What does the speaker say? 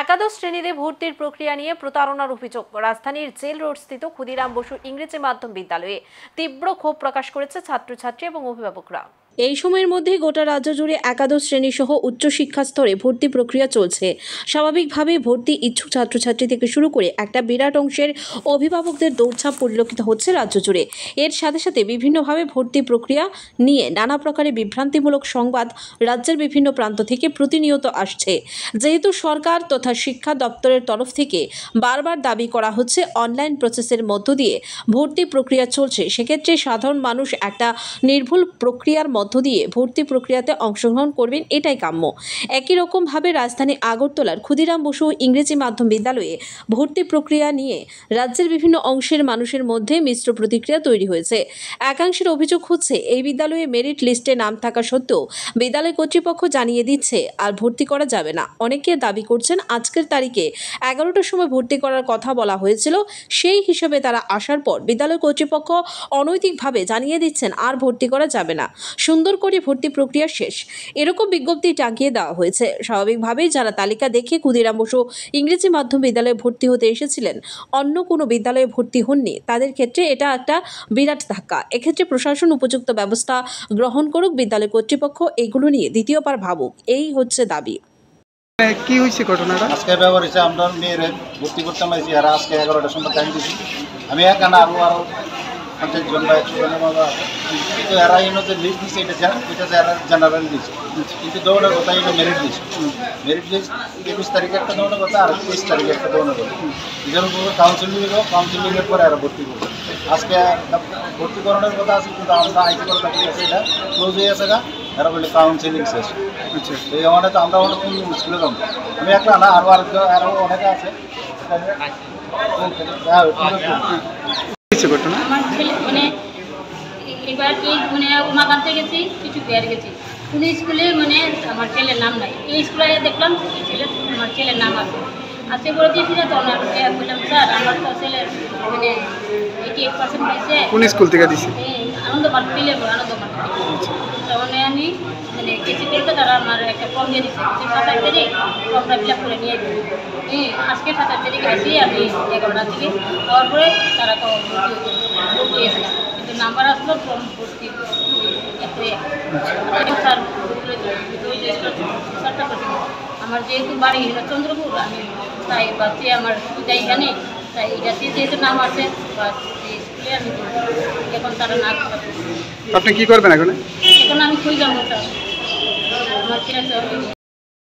একাদশ শ্রেণীতে ভর্তির প্রক্রিয়া নিয়ে প্রতারণার অভিযোগ। রাজধানীর জেল রোড স্থিত ক্ষুদিরাম বসু ইংরেজি মাধ্যম বিদ্যালয়ে তীব্র ক্ষোভ প্রকাশ করেছে ছাত্রছাত্রী এবং অভিভাবকরা। এই সময়ের মধ্যে গোটা রাজ্য জুড়ে একাদশ শ্রেণী সহ উচ্চশিক্ষা স্তরে ভর্তি প্রক্রিয়া চলছে। স্বাভাবিকভাবে ভর্তি ইচ্ছুক ছাত্রছাত্রী থেকে শুরু করে একটা বিরাট অংশের অভিভাবকদের দৌড়ঝাঁপ পরিলক্ষিত হচ্ছে রাজ্য জুড়ে। এর সাথে সাথে বিভিন্নভাবে ভর্তি প্রক্রিয়া নিয়ে নানা প্রকারের বিভ্রান্তিমূলক সংবাদ রাজ্যের বিভিন্ন প্রান্ত থেকে প্রতিনিয়ত আসছে। যেহেতু সরকার তথা শিক্ষা দপ্তরের তরফ থেকে বারবার দাবি করা হচ্ছে অনলাইন প্রসেসের মধ্য দিয়ে ভর্তি প্রক্রিয়া চলছে, সেক্ষেত্রে সাধারণ মানুষ একটা নির্ভুল প্রক্রিয়ার মধ্য দিয়ে ভর্তি প্রক্রিয়াতে অংশগ্রহণ করবেন, এটাই কাম্য। একই রকমভাবে রাজধানী আগরতলার ক্ষুদিরাম বসু ইংরেজি মাধ্যম বিদ্যালয়ে ভর্তি প্রক্রিয়া নিয়ে রাজ্যের বিভিন্ন অংশের মানুষের মধ্যে মিশ্র প্রতিক্রিয়া তৈরি হয়েছে। একাংশের অভিযোগ হচ্ছে এই বিদ্যালয়ে মেরিট লিস্টে নাম থাকা সত্ত্বেও বিদ্যালয় কর্তৃপক্ষ জানিয়ে দিচ্ছে আর ভর্তি করা যাবে না। অনেকে দাবি করছেন আজকের তারিখে 11টার সময় ভর্তি করার কথা বলা হয়েছিল, সেই হিসেবে তারা আসার পর বিদ্যালয় কর্তৃপক্ষ অনৈতিকভাবে জানিয়ে দিচ্ছেন আর ভর্তি করা যাবে না, সুন্দর করে ভর্তি প্রক্রিয়া শেষ, এরকম বিজ্ঞপ্তি টাঙিয়ে দেওয়া হয়েছে। স্বাভাবিকভাবেই যারা তালিকা দেখে ক্ষুদিরাম বসু ইংরেজি মাধ্যম বিদ্যালয়ে ভর্তি হতে এসেছিলেন, অন্য কোনো বিদ্যালয়ে ভর্তি হননি, তাদের ক্ষেত্রে এটা একটা বিরাট ধাক্কা। এক্ষেত্রে প্রশাসন উপযুক্ত ব্যবস্থা গ্রহণ করুক, বিদ্যালয় কর্তৃপক্ষ এগুলো নিয়ে দ্বিতীয়বার ভাবুক, এই হচ্ছে দাবি। কি হয়েছে ঘটনাটা? আজকে ব্যবহার হয়েছে, আমরা মেয়ের ভর্তি করতে পারছি। আর আজকে 11টার সময় টাইম দিচ্ছি। আমি একানা আরো 50 জন বা 100 জনের মতো আছে, কিন্তু এরা যে লিস্ট দিচ্ছে এটা জেনারেল লিস্ট, কিন্তু দৌড়ের কথা এটা মেরিট লিস্ট। মেরিট লিস্ট 21 তারিখে একটা দৌড়ের কথা আর 23 তারিখে একটা দৌড়ের কথা। এটার উপর কাউন্সিলিংয়ের পরে এরা ভর্তি করবে। আজকে ভর্তি করানোর কথা আছে, কিন্তু আমরা আইটি করে থাকি আছে, এটা ক্লোজ হয়ে আছে। এরা বললে কাউন্সিলিং শেষ। আচ্ছা, এই আমাদের তো আমরা অনেক স্কুলে যাবো। আমি একটা না, আরও অনেকে আছে। আমার ছেলে মানে এবার মানে উমাকান্তে গেছি, কিছু বের গেছি, কোনো স্কুলে মানে আমার ছেলের নাম নাই। এই স্কুলে দেখলাম আমার ছেলের নাম আছে। আজকে করে দিয়েছি না, তো বললাম স্যার আমার তো ছেলের মানে 88% হয়েছে। কোন স্কুল থেকে দিছি? আনন্দমার্গ, আনন্দমার্গ। তখন আমি মানে কিছু করতে তারা আমার একটা ফর্ম দিয়ে দিচ্ছে, 27 তারিখ ফর্মটা ফিল আপ করে নিয়ে যাবে। আজকে 27 তারিখ আসি আমি 11টা থেকে, তারপরে তারা তো ভর্তি এসে, কিন্তু নাম্বার আসলো ফর্ম ভর্তি স্যারটা করছি। আমার যেহেতু বাড়ি চন্দ্রপুর, আমি তাই বাচ্চা আমার এইখানে, তাই এটাতে যেহেতু নাম আছে বা স্কুলে আমি এখন তারা না। আপনি কি করবেন এখন? এখন আমি খুঁজলাম ওটা আমার ছেলে